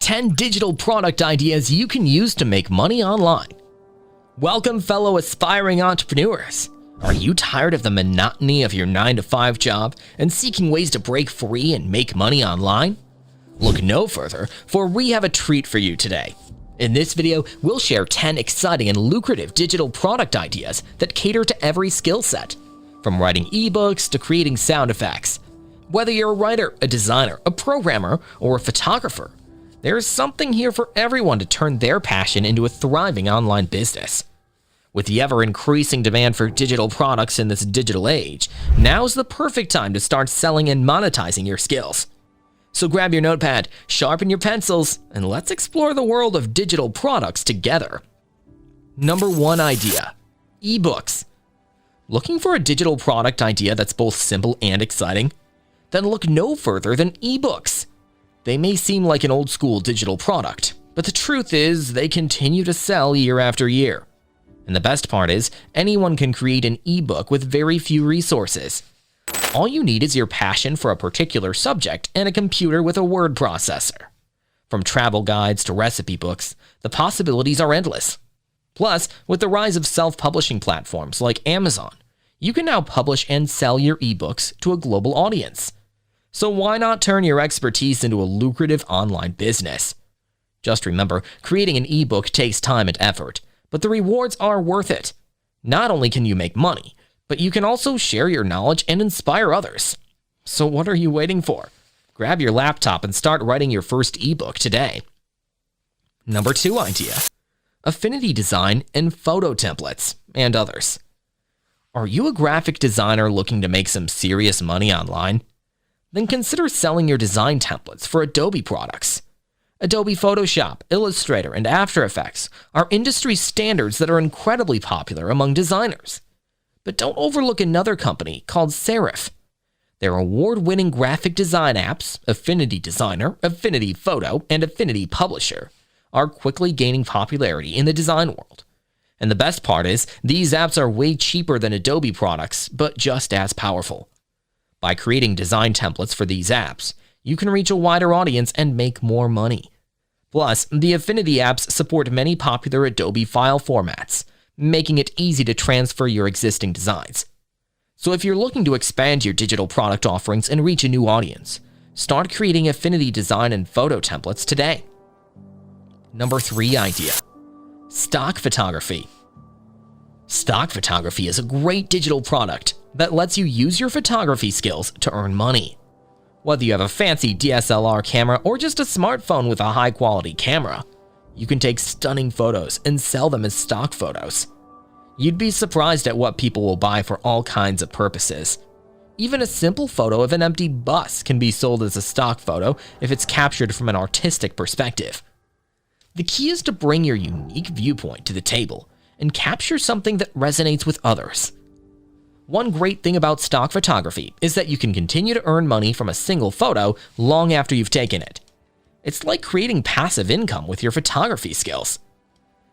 10 digital product ideas you can use to make money online. Welcome, fellow aspiring entrepreneurs. Are you tired of the monotony of your 9-to-5 job and seeking ways to break free and make money online? Look no further, for we have a treat for you today. In this video, we'll share 10 exciting and lucrative digital product ideas that cater to every skill set, from writing ebooks to creating sound effects. Whether you're a writer, a designer, a programmer, or a photographer, there's something here for everyone to turn their passion into a thriving online business. With the ever-increasing demand for digital products in this digital age, now's the perfect time to start selling and monetizing your skills. So grab your notepad, sharpen your pencils, and let's explore the world of digital products together. Number 1 idea: ebooks. Looking for a digital product idea that's both simple and exciting? Then look no further than ebooks. They may seem like an old-school digital product, but the truth is they continue to sell year after year. And the best part is, anyone can create an ebook with very few resources. All you need is your passion for a particular subject and a computer with a word processor. From travel guides to recipe books, the possibilities are endless. Plus, with the rise of self-publishing platforms like Amazon, you can now publish and sell your ebooks to a global audience. So why not turn your expertise into a lucrative online business? Just remember, creating an ebook takes time and effort, but the rewards are worth it. Not only can you make money, but you can also share your knowledge and inspire others. So what are you waiting for? Grab your laptop and start writing your first ebook today. Number 2 idea: Affinity design and photo templates, and others. Are you a graphic designer looking to make some serious money online? Then consider selling your design templates for Adobe products. Adobe Photoshop, Illustrator, and After Effects are industry standards that are incredibly popular among designers. But don't overlook another company called Serif. Their award-winning graphic design apps, Affinity Designer, Affinity Photo, and Affinity Publisher, are quickly gaining popularity in the design world. And the best part is, these apps are way cheaper than Adobe products, but just as powerful. By creating design templates for these apps, you can reach a wider audience and make more money. Plus, the Affinity apps support many popular Adobe file formats, making it easy to transfer your existing designs. So if you're looking to expand your digital product offerings and reach a new audience, start creating Affinity design and photo templates today. Number 3 idea: stock photography. Stock photography is a great digital product that lets you use your photography skills to earn money. Whether you have a fancy DSLR camera or just a smartphone with a high-quality camera, you can take stunning photos and sell them as stock photos. You'd be surprised at what people will buy for all kinds of purposes. Even a simple photo of an empty bus can be sold as a stock photo if it's captured from an artistic perspective. The key is to bring your unique viewpoint to the table and capture something that resonates with others. One great thing about stock photography is that you can continue to earn money from a single photo long after you've taken it. It's like creating passive income with your photography skills.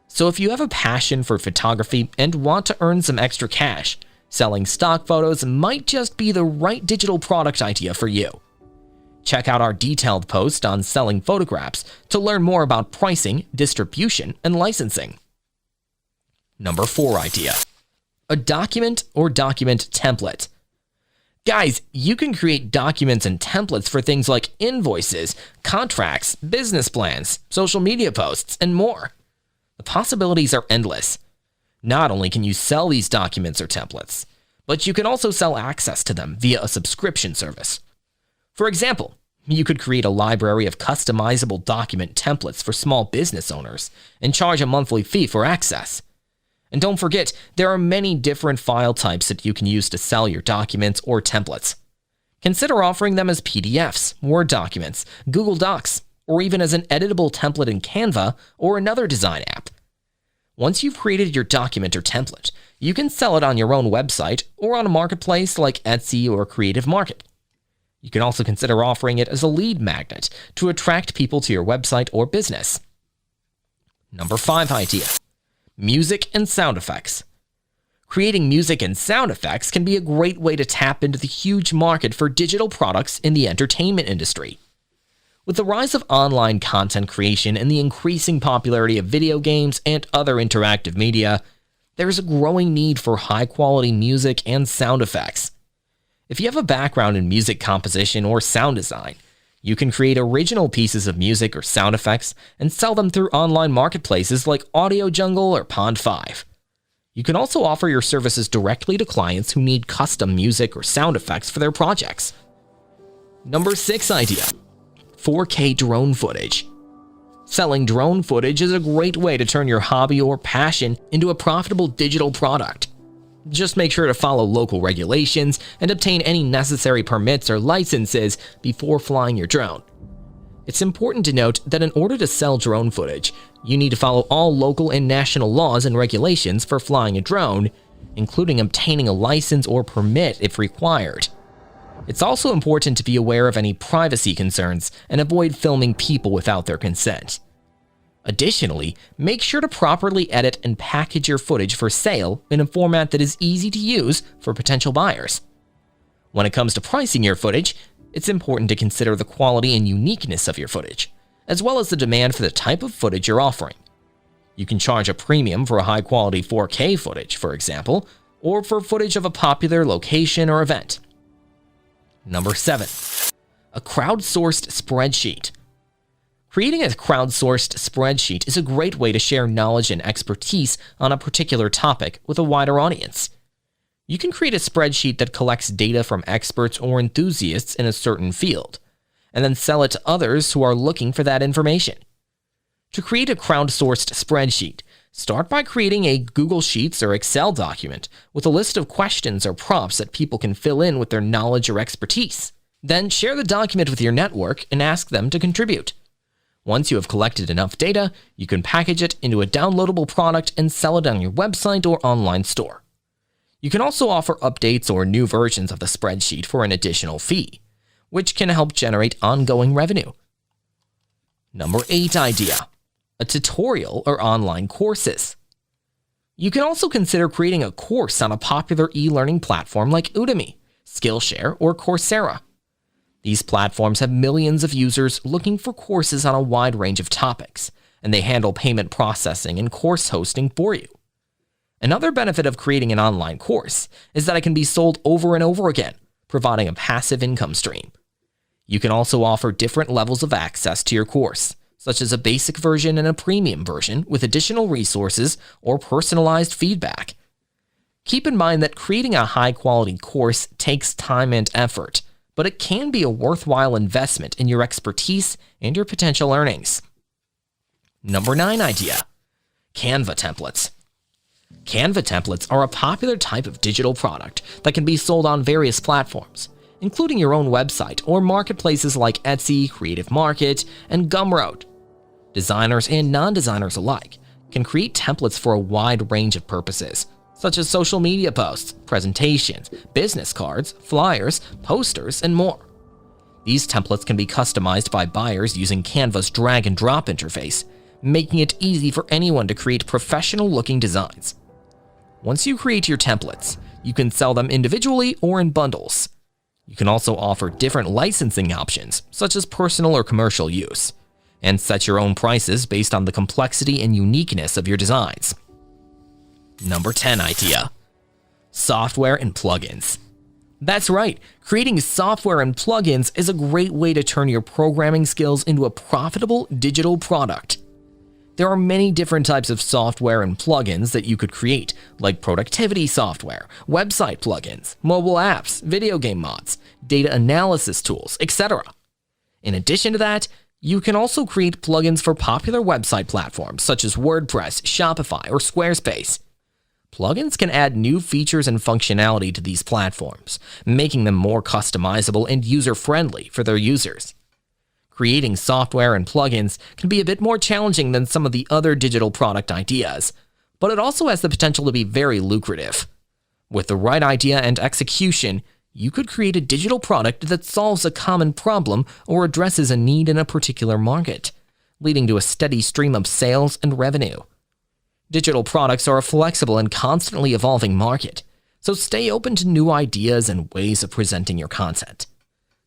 So if you have a passion for photography and want to earn some extra cash, selling stock photos might just be the right digital product idea for you. Check out our detailed post on selling photographs to learn more about pricing, distribution, and licensing. Number 4 idea: a document or document template. Guys, you can create documents and templates for things like invoices, contracts, business plans, social media posts, and more. The possibilities are endless. Not only can you sell these documents or templates, but you can also sell access to them via a subscription service. For example, you could create a library of customizable document templates for small business owners and charge a monthly fee for access. And don't forget, there are many different file types that you can use to sell your documents or templates. Consider offering them as PDFs, Word documents, Google Docs, or even as an editable template in Canva or another design app. Once you've created your document or template, you can sell it on your own website or on a marketplace like Etsy or Creative Market. You can also consider offering it as a lead magnet to attract people to your website or business. Number 5 idea: music and sound effects. Creating music and sound effects can be a great way to tap into the huge market for digital products in the entertainment industry. With the rise of online content creation and the increasing popularity of video games and other interactive media, there is a growing need for high-quality music and sound effects. If you have a background in music composition or sound design, you can create original pieces of music or sound effects and sell them through online marketplaces like Audio Jungle or Pond5. You can also offer your services directly to clients who need custom music or sound effects for their projects. Number 6 idea: 4K drone footage. Selling drone footage is a great way to turn your hobby or passion into a profitable digital product. Just make sure to follow local regulations and obtain any necessary permits or licenses before flying your drone. It's important to note that in order to sell drone footage, you need to follow all local and national laws and regulations for flying a drone, including obtaining a license or permit if required. It's also important to be aware of any privacy concerns and avoid filming people without their consent. Additionally, make sure to properly edit and package your footage for sale in a format that is easy to use for potential buyers. When it comes to pricing your footage, it's important to consider the quality and uniqueness of your footage, as well as the demand for the type of footage you're offering. You can charge a premium for a high-quality 4K footage, for example, or for footage of a popular location or event. Number 7. A crowdsourced spreadsheet. Creating a crowdsourced spreadsheet is a great way to share knowledge and expertise on a particular topic with a wider audience. You can create a spreadsheet that collects data from experts or enthusiasts in a certain field, and then sell it to others who are looking for that information. To create a crowdsourced spreadsheet, start by creating a Google Sheets or Excel document with a list of questions or prompts that people can fill in with their knowledge or expertise. Then share the document with your network and ask them to contribute. Once you have collected enough data, you can package it into a downloadable product and sell it on your website or online store. You can also offer updates or new versions of the spreadsheet for an additional fee, which can help generate ongoing revenue. Number 8 idea: a tutorial or online courses. You can also consider creating a course on a popular e-learning platform like Udemy, Skillshare, or Coursera. These platforms have millions of users looking for courses on a wide range of topics, and they handle payment processing and course hosting for you. Another benefit of creating an online course is that it can be sold over and over again, providing a passive income stream. You can also offer different levels of access to your course, such as a basic version and a premium version with additional resources or personalized feedback. Keep in mind that creating a high-quality course takes time and effort, but it can be a worthwhile investment in your expertise and your potential earnings. Number 9 idea: Canva Templates. Canva Templates are a popular type of digital product that can be sold on various platforms, including your own website or marketplaces like Etsy, Creative Market, and Gumroad. Designers and non-designers alike can create templates for a wide range of purposes, such as social media posts, presentations, business cards, flyers, posters, and more. These templates can be customized by buyers using Canva's drag-and-drop interface, making it easy for anyone to create professional-looking designs. Once you create your templates, you can sell them individually or in bundles. You can also offer different licensing options, such as personal or commercial use, and set your own prices based on the complexity and uniqueness of your designs. Number 10 idea: software and plugins. That's right, creating software and plugins is a great way to turn your programming skills into a profitable digital product. There are many different types of software and plugins that you could create, like productivity software, website plugins, mobile apps, video game mods, data analysis tools, etc. In addition to that, you can also create plugins for popular website platforms such as WordPress, Shopify, or Squarespace. Plugins can add new features and functionality to these platforms, making them more customizable and user-friendly for their users. Creating software and plugins can be a bit more challenging than some of the other digital product ideas, but it also has the potential to be very lucrative. With the right idea and execution, you could create a digital product that solves a common problem or addresses a need in a particular market, leading to a steady stream of sales and revenue. Digital products are a flexible and constantly evolving market, so stay open to new ideas and ways of presenting your content.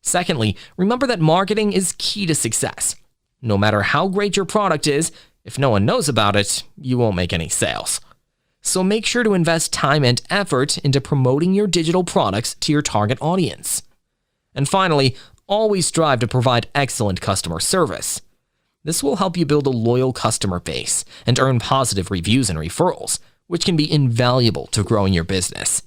Secondly, remember that marketing is key to success. No matter how great your product is, if no one knows about it, you won't make any sales. So make sure to invest time and effort into promoting your digital products to your target audience. And finally, always strive to provide excellent customer service. This will help you build a loyal customer base and earn positive reviews and referrals, which can be invaluable to growing your business.